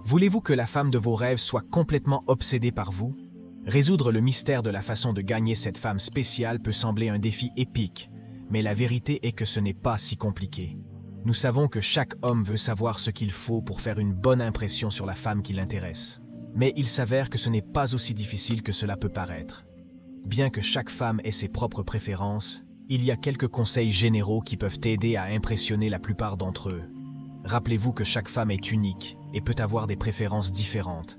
Voulez-vous que la femme de vos rêves soit complètement obsédée par vous? Résoudre le mystère de la façon de gagner cette femme spéciale peut sembler un défi épique, mais la vérité est que ce n'est pas si compliqué. Nous savons que chaque homme veut savoir ce qu'il faut pour faire une bonne impression sur la femme qui l'intéresse. Mais il s'avère que ce n'est pas aussi difficile que cela peut paraître. Bien que chaque femme ait ses propres préférences, il y a quelques conseils généraux qui peuvent aider à impressionner la plupart d'entre eux. Rappelez-vous que chaque femme est unique et peut avoir des préférences différentes.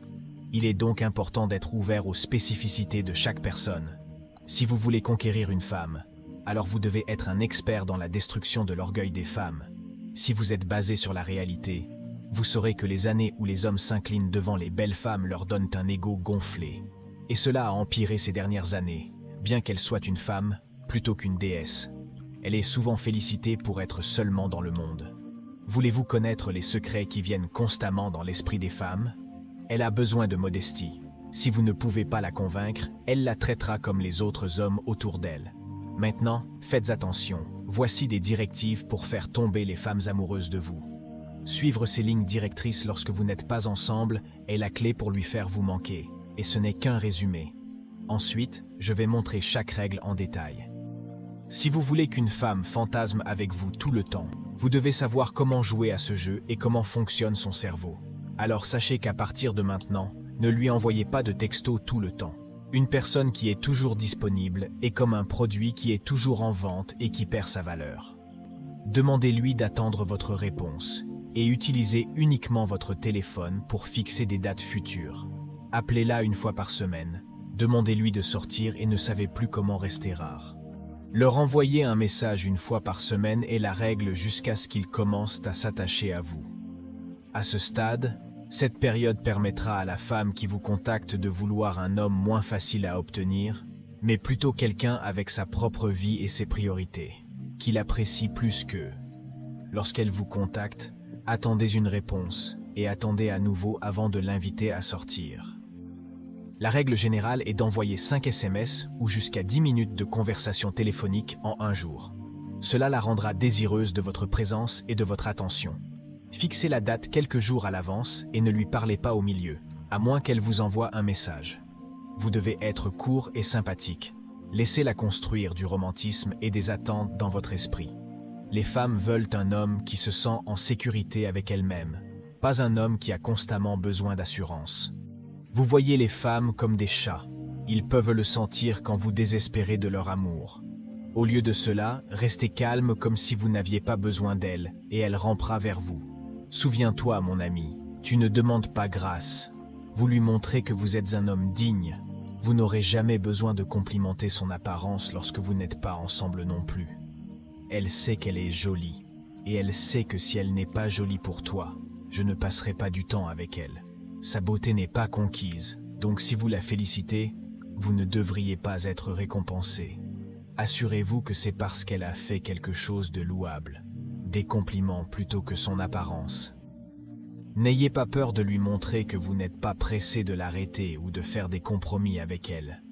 Il est donc important d'être ouvert aux spécificités de chaque personne. Si vous voulez conquérir une femme, alors vous devez être un expert dans la destruction de l'orgueil des femmes. Si vous êtes basé sur la réalité, vous saurez que les années où les hommes s'inclinent devant les belles femmes leur donnent un ego gonflé. Et cela a empiré ces dernières années, bien qu'elle soit une femme plutôt qu'une déesse. Elle est souvent félicitée pour être seulement dans le monde. Voulez-vous connaître les secrets qui viennent constamment dans l'esprit des femmes? Elle a besoin de modestie. Si vous ne pouvez pas la convaincre, elle la traitera comme les autres hommes autour d'elle. Maintenant, faites attention. Voici des directives pour faire tomber les femmes amoureuses de vous. Suivre ces lignes directrices lorsque vous n'êtes pas ensemble est la clé pour lui faire vous manquer, et ce n'est qu'un résumé. Ensuite, je vais montrer chaque règle en détail. Si vous voulez qu'une femme fantasme avec vous tout le temps, vous devez savoir comment jouer à ce jeu et comment fonctionne son cerveau. Alors sachez qu'à partir de maintenant, ne lui envoyez pas de textos tout le temps. Une personne qui est toujours disponible est comme un produit qui est toujours en vente et qui perd sa valeur. Demandez-lui d'attendre votre réponse et utilisez uniquement votre téléphone pour fixer des dates futures. Appelez-la une fois par semaine. Demandez-lui de sortir et ne savez plus comment rester rare. Leur envoyer un message une fois par semaine est la règle jusqu'à ce qu'ils commencent à s'attacher à vous. À ce stade, cette période permettra à la femme qui vous contacte de vouloir un homme moins facile à obtenir, mais plutôt quelqu'un avec sa propre vie et ses priorités, qu'il apprécie plus qu'eux. Lorsqu'elle vous contacte, attendez une réponse et attendez à nouveau avant de l'inviter à sortir. La règle générale est d'envoyer 5 SMS ou jusqu'à 10 minutes de conversation téléphonique en un jour. Cela la rendra désireuse de votre présence et de votre attention. Fixez la date quelques jours à l'avance et ne lui parlez pas au milieu, à moins qu'elle vous envoie un message. Vous devez être court et sympathique. Laissez-la construire du romantisme et des attentes dans votre esprit. Les femmes veulent un homme qui se sent en sécurité avec elle-même, pas un homme qui a constamment besoin d'assurance. Vous voyez les femmes comme des chats. Ils peuvent le sentir quand vous désespérez de leur amour. Au lieu de cela, restez calme comme si vous n'aviez pas besoin d'elle, et elle rampera vers vous. Souviens-toi, mon ami, tu ne demandes pas grâce. Vous lui montrez que vous êtes un homme digne. Vous n'aurez jamais besoin de complimenter son apparence lorsque vous n'êtes pas ensemble non plus. Elle sait qu'elle est jolie, et elle sait que si elle n'est pas jolie pour toi, je ne passerai pas du temps avec elle. Sa beauté n'est pas conquise, donc si vous la félicitez, vous ne devriez pas être récompensé. Assurez-vous que c'est parce qu'elle a fait quelque chose de louable. Des compliments plutôt que son apparence. N'ayez pas peur de lui montrer que vous n'êtes pas pressé de l'arrêter ou de faire des compromis avec elle.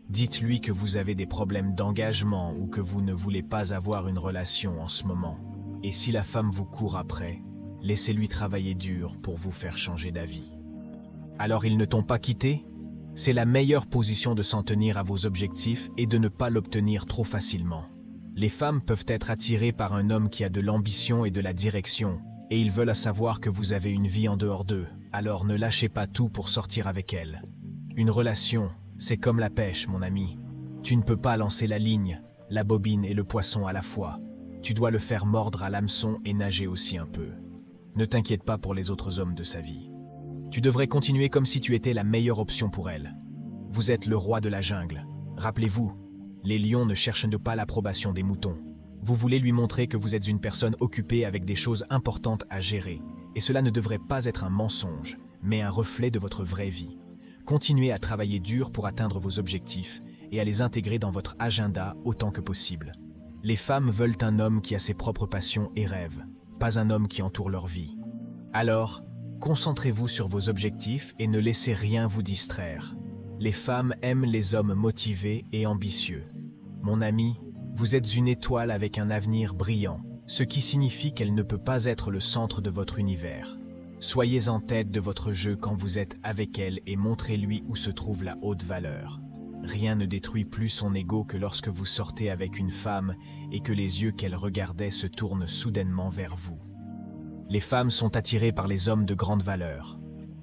Dites-lui que vous avez des problèmes d'engagement ou que vous ne voulez pas avoir une relation en ce moment. Et si la femme vous court après, laissez-lui travailler dur pour vous faire changer d'avis. Alors ils ne t'ont pas quitté? C'est la meilleure position de s'en tenir à vos objectifs et de ne pas l'obtenir trop facilement. Les femmes peuvent être attirées par un homme qui a de l'ambition et de la direction, et ils veulent savoir que vous avez une vie en dehors d'eux, alors ne lâchez pas tout pour sortir avec elles. Une relation, c'est comme la pêche, mon ami. Tu ne peux pas lancer la ligne, la bobine et le poisson à la fois. Tu dois le faire mordre à l'hameçon et nager aussi un peu. Ne t'inquiète pas pour les autres hommes de sa vie. Tu devrais continuer comme si tu étais la meilleure option pour elle. Vous êtes le roi de la jungle. Rappelez-vous, les lions ne cherchent pas l'approbation des moutons. Vous voulez lui montrer que vous êtes une personne occupée avec des choses importantes à gérer. Et cela ne devrait pas être un mensonge, mais un reflet de votre vraie vie. Continuez à travailler dur pour atteindre vos objectifs et à les intégrer dans votre agenda autant que possible. Les femmes veulent un homme qui a ses propres passions et rêves, pas un homme qui entoure leur vie. Alors, concentrez-vous sur vos objectifs et ne laissez rien vous distraire. Les femmes aiment les hommes motivés et ambitieux. Mon ami, vous êtes une étoile avec un avenir brillant, ce qui signifie qu'elle ne peut pas être le centre de votre univers. Soyez en tête de votre jeu quand vous êtes avec elle et montrez-lui où se trouve la haute valeur. Rien ne détruit plus son ego que lorsque vous sortez avec une femme et que les yeux qu'elle regardait se tournent soudainement vers vous. Les femmes sont attirées par les hommes de grande valeur.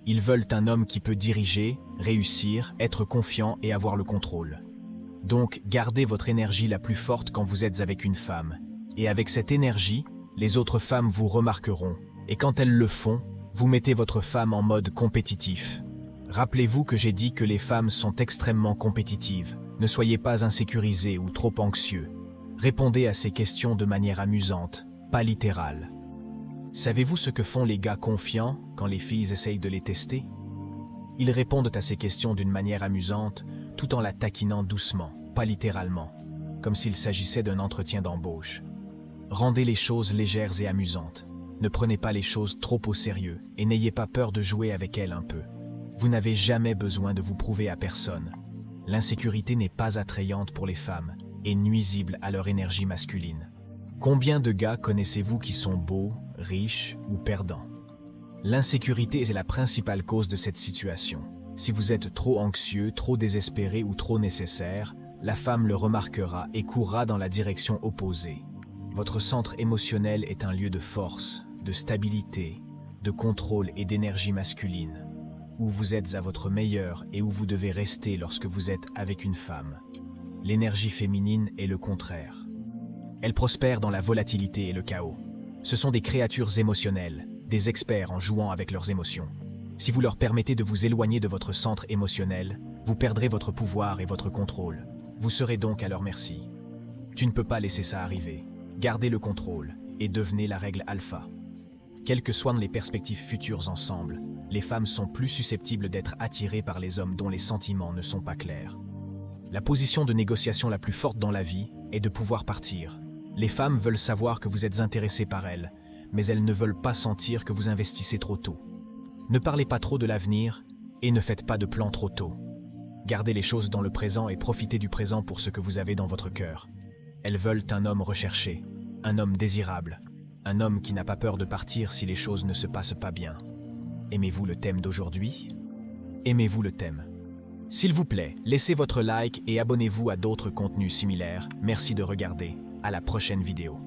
Ils veulent un homme qui peut diriger, réussir, être confiant et avoir le contrôle. Donc, gardez votre énergie la plus forte quand vous êtes avec une femme. Et avec cette énergie, les autres femmes vous remarqueront. Et quand elles le font, vous mettez votre femme en mode compétitif. Rappelez-vous que j'ai dit que les femmes sont extrêmement compétitives. Ne soyez pas insécurisés ou trop anxieux. Répondez à ces questions de manière amusante, pas littérale. Savez-vous ce que font les gars confiants quand les filles essayent de les tester? Ils répondent à ces questions d'une manière amusante, tout en la taquinant doucement, pas littéralement, comme s'il s'agissait d'un entretien d'embauche. Rendez les choses légères et amusantes. Ne prenez pas les choses trop au sérieux et n'ayez pas peur de jouer avec elles un peu. Vous n'avez jamais besoin de vous prouver à personne. L'insécurité n'est pas attrayante pour les femmes et nuisible à leur énergie masculine. Combien de gars connaissez-vous qui sont beaux, riches ou perdants? L'insécurité est la principale cause de cette situation. Si vous êtes trop anxieux, trop désespéré ou trop nécessaire, la femme le remarquera et courra dans la direction opposée. Votre centre émotionnel est un lieu de force, de stabilité, de contrôle et d'énergie masculine, où vous êtes à votre meilleur et où vous devez rester lorsque vous êtes avec une femme. L'énergie féminine est le contraire. Elle prospère dans la volatilité et le chaos. Ce sont des créatures émotionnelles, des experts en jouant avec leurs émotions. Si vous leur permettez de vous éloigner de votre centre émotionnel, vous perdrez votre pouvoir et votre contrôle. Vous serez donc à leur merci. Tu ne peux pas laisser ça arriver. Gardez le contrôle et devenez la règle alpha. Quelles que soient les perspectives futures ensemble, les femmes sont plus susceptibles d'être attirées par les hommes dont les sentiments ne sont pas clairs. La position de négociation la plus forte dans la vie est de pouvoir partir. Les femmes veulent savoir que vous êtes intéressé par elles, mais elles ne veulent pas sentir que vous investissez trop tôt. Ne parlez pas trop de l'avenir et ne faites pas de plans trop tôt. Gardez les choses dans le présent et profitez du présent pour ce que vous avez dans votre cœur. Elles veulent un homme recherché, un homme désirable, un homme qui n'a pas peur de partir si les choses ne se passent pas bien. Aimez-vous le thème d'aujourd'hui? Aimez-vous le thème? S'il vous plaît, laissez votre like et abonnez-vous à d'autres contenus similaires. Merci de regarder. À la prochaine vidéo.